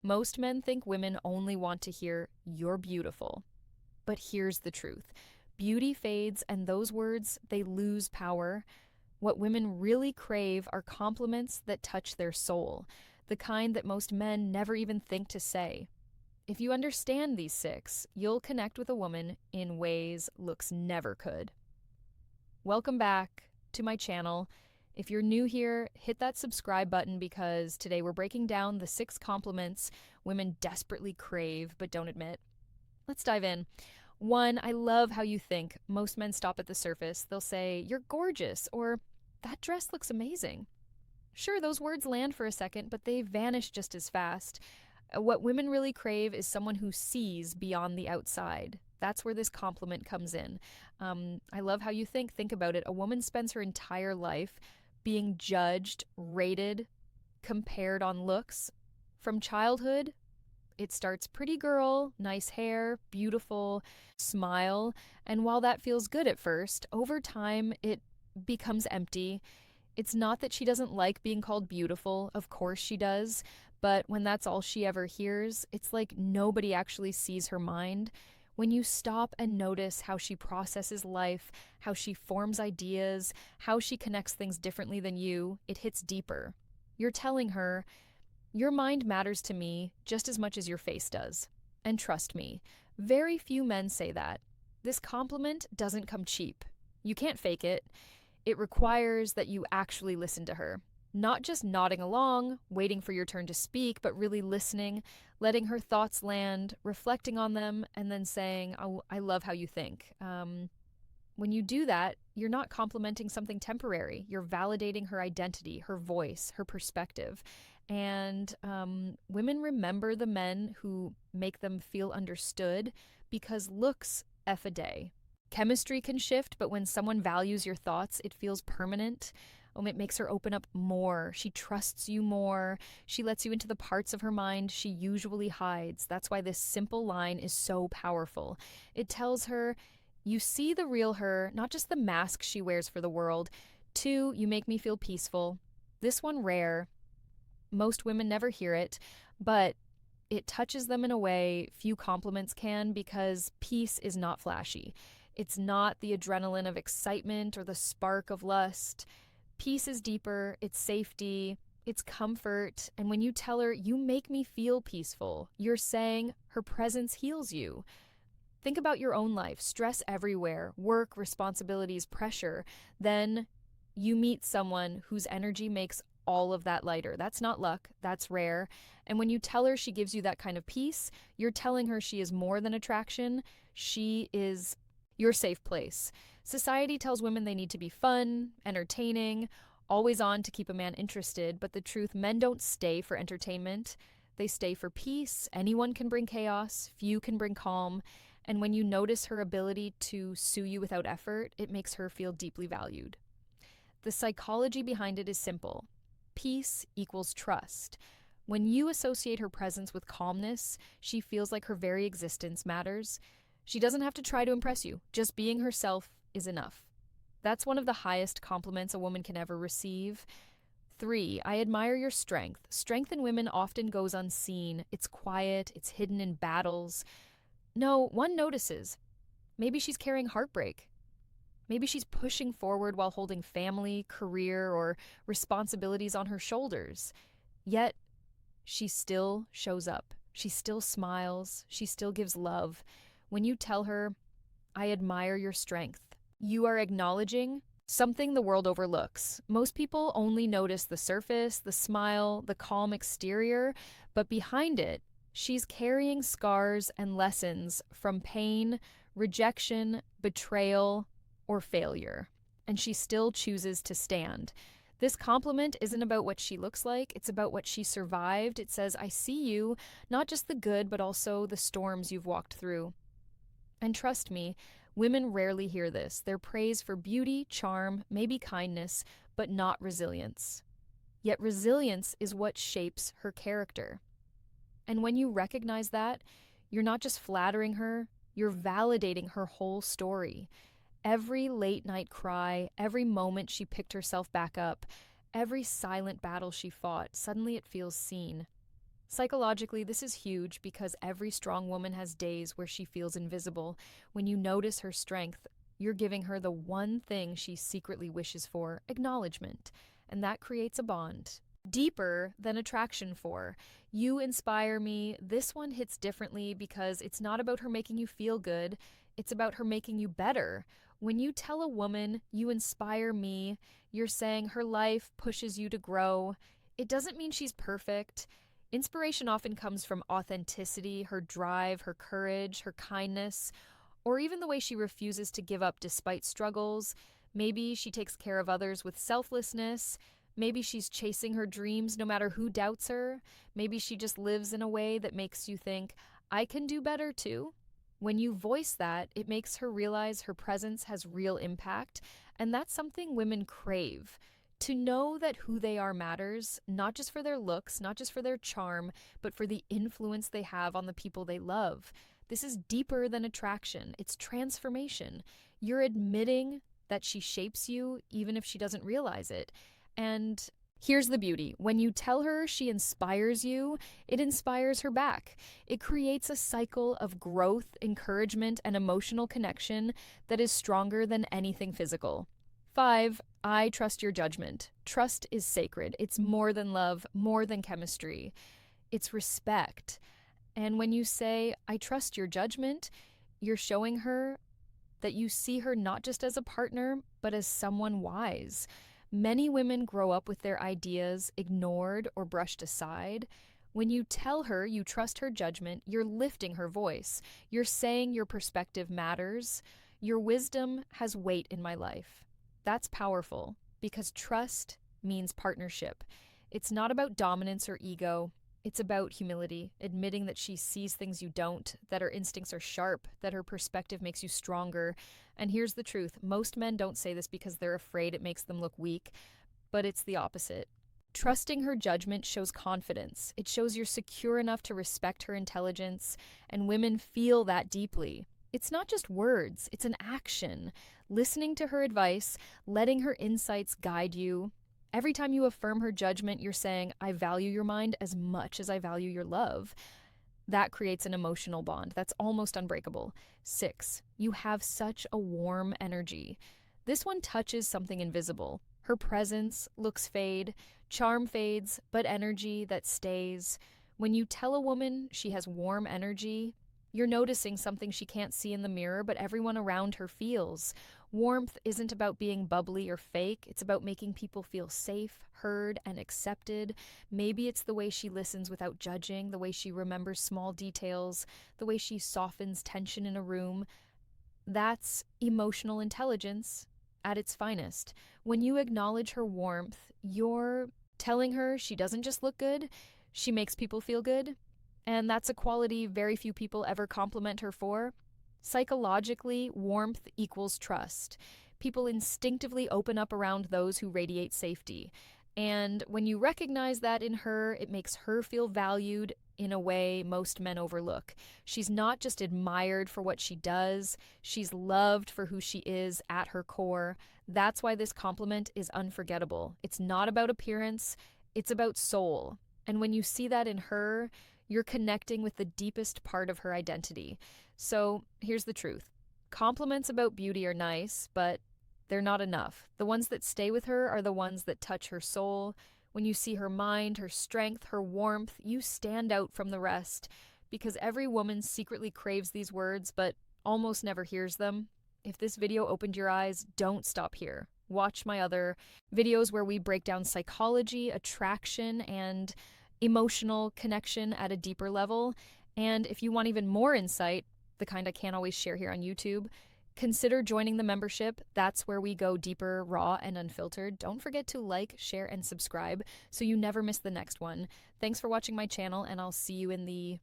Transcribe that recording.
Most men think women only want to hear, "You're beautiful." But here's the truth. Beauty fades, and those words, they lose power. What women really crave are compliments that touch their soul, the kind that most men never even think to say. If you understand these six, you'll connect with a woman in ways looks never could. Welcome back to my channel. If you're new here, hit that subscribe button because today we're breaking down the 6 compliments women desperately crave but don't admit. Let's dive in. 1, I love how you think. Most men stop at the surface. They'll say, "You're gorgeous," or "That dress looks amazing." Sure, those words land for a second, but they vanish just as fast. What women really crave is someone who sees beyond the outside. That's where this compliment comes in. I love how you think. Think about it. A woman spends her entire life being judged, rated, compared on looks. From childhood, it starts pretty girl, nice hair, beautiful, smile. And while that feels good at first, over time it becomes empty. It's not that she doesn't like being called beautiful. Of course she does. But when that's all she ever hears, it's like nobody actually sees her mind. When you stop and notice how she processes life, how she forms ideas, how she connects things differently than you, it hits deeper. You're telling her, "Your mind matters to me just as much as your face does." And trust me, very few men say that. This compliment doesn't come cheap. You can't fake it. It requires that you actually listen to her. Not just nodding along, waiting for your turn to speak, but really listening, letting her thoughts land, reflecting on them, and then saying, "Oh, I love how you think." When you do that, you're not complimenting something temporary. You're validating her identity, her voice, her perspective. And women remember the men who make them feel understood because looks F a day. Chemistry can shift, but when someone values your thoughts, it feels permanent. It makes her open up more. She trusts you more. She lets you into the parts of her mind she usually hides. That's why this simple line is so powerful. It tells her, you see the real her, not just the mask she wears for the world. 2, you make me feel peaceful. This one rare. Most women never hear it, but it touches them in a way few compliments can because peace is not flashy. It's not the adrenaline of excitement or the spark of lust. Peace is deeper, it's safety, it's comfort, and when you tell her, "You make me feel peaceful," you're saying her presence heals you. Think about your own life, stress everywhere, work, responsibilities, pressure. Then you meet someone whose energy makes all of that lighter. That's not luck, that's rare. And when you tell her she gives you that kind of peace, you're telling her she is more than attraction, she is your safe place. Society tells women they need to be fun, entertaining, always on to keep a man interested, but the truth, men don't stay for entertainment. They stay for peace. Anyone can bring chaos, few can bring calm, and when you notice her ability to soothe you without effort, it makes her feel deeply valued. The psychology behind it is simple. Peace equals trust. When you associate her presence with calmness, she feels like her very existence matters. She doesn't have to try to impress you. Just being herself is enough. That's one of the highest compliments a woman can ever receive. 3, I admire your strength. Strength in women often goes unseen. It's quiet, it's hidden in battles. No, one notices. Maybe she's carrying heartbreak. Maybe she's pushing forward while holding family, career, or responsibilities on her shoulders. Yet, she still shows up. She still smiles. She still gives love. When you tell her, "I admire your strength," you are acknowledging something the world overlooks. Most people only notice the surface, the smile, the calm exterior, but behind it, she's carrying scars and lessons from pain, rejection, betrayal, or failure. And she still chooses to stand. This compliment isn't about what she looks like, it's about what she survived. It says, "I see you, not just the good, but also the storms you've walked through." And trust me, women rarely hear this. They're praised for beauty, charm, maybe kindness, but not resilience. Yet resilience is what shapes her character. And when you recognize that, you're not just flattering her, you're validating her whole story. Every late night cry, every moment she picked herself back up, every silent battle she fought, suddenly it feels seen. Psychologically, this is huge because every strong woman has days where she feels invisible. When you notice her strength, you're giving her the one thing she secretly wishes for, acknowledgement, and that creates a bond. Deeper than attraction for. You inspire me. This one hits differently because it's not about her making you feel good, it's about her making you better. When you tell a woman, you inspire me, you're saying her life pushes you to grow. It doesn't mean she's perfect. Inspiration often comes from authenticity, her drive, her courage, her kindness, or even the way she refuses to give up despite struggles. Maybe she takes care of others with selflessness. Maybe she's chasing her dreams no matter who doubts her. Maybe she just lives in a way that makes you think, I can do better too. When you voice that, it makes her realize her presence has real impact, and that's something women crave. To know that who they are matters, not just for their looks, not just for their charm, but for the influence they have on the people they love. This is deeper than attraction, it's transformation. You're admitting that she shapes you even if she doesn't realize it. And here's the beauty. When you tell her she inspires you, it inspires her back. It creates a cycle of growth, encouragement, and emotional connection that is stronger than anything physical. 5. I trust your judgment. Trust is sacred. It's more than love, more than chemistry. It's respect. And when you say, I trust your judgment, you're showing her that you see her not just as a partner, but as someone wise. Many women grow up with their ideas ignored or brushed aside. When you tell her you trust her judgment, you're lifting her voice. You're saying your perspective matters. Your wisdom has weight in my life. That's powerful because trust means partnership. It's not about dominance or ego. It's about humility, admitting that she sees things you don't, that her instincts are sharp, that her perspective makes you stronger. And here's the truth. Most men don't say this because they're afraid it makes them look weak, but it's the opposite. Trusting her judgment shows confidence. It shows you're secure enough to respect her intelligence, and women feel that deeply. It's not just words, it's an action. Listening to her advice, letting her insights guide you. Every time you affirm her judgment, you're saying, I value your mind as much as I value your love. That creates an emotional bond that's almost unbreakable. 6, you have such a warm energy. This one touches something invisible. Her presence, looks fade, charm fades, but energy that stays. When you tell a woman she has warm energy, you're noticing something she can't see in the mirror, but everyone around her feels. Warmth isn't about being bubbly or fake. It's about making people feel safe, heard, and accepted. Maybe it's the way she listens without judging, the way she remembers small details, the way she softens tension in a room. That's emotional intelligence at its finest. When you acknowledge her warmth, you're telling her she doesn't just look good, she makes people feel good. And that's a quality very few people ever compliment her for. Psychologically, warmth equals trust. People instinctively open up around those who radiate safety. And when you recognize that in her, it makes her feel valued in a way most men overlook. She's not just admired for what she does, she's loved for who she is at her core. That's why this compliment is unforgettable. It's not about appearance, it's about soul. And when you see that in her, you're connecting with the deepest part of her identity. So here's the truth. Compliments about beauty are nice, but they're not enough. The ones that stay with her are the ones that touch her soul. When you see her mind, her strength, her warmth, you stand out from the rest because every woman secretly craves these words but almost never hears them. If this video opened your eyes, don't stop here. Watch my other videos where we break down psychology, attraction, and emotional connection at a deeper level. And if you want even more insight, the kind I can't always share here on YouTube, consider joining the membership. That's where we go deeper, raw, and unfiltered. Don't forget to like, share, and subscribe so you never miss the next one. Thanks for watching my channel, and I'll see you in the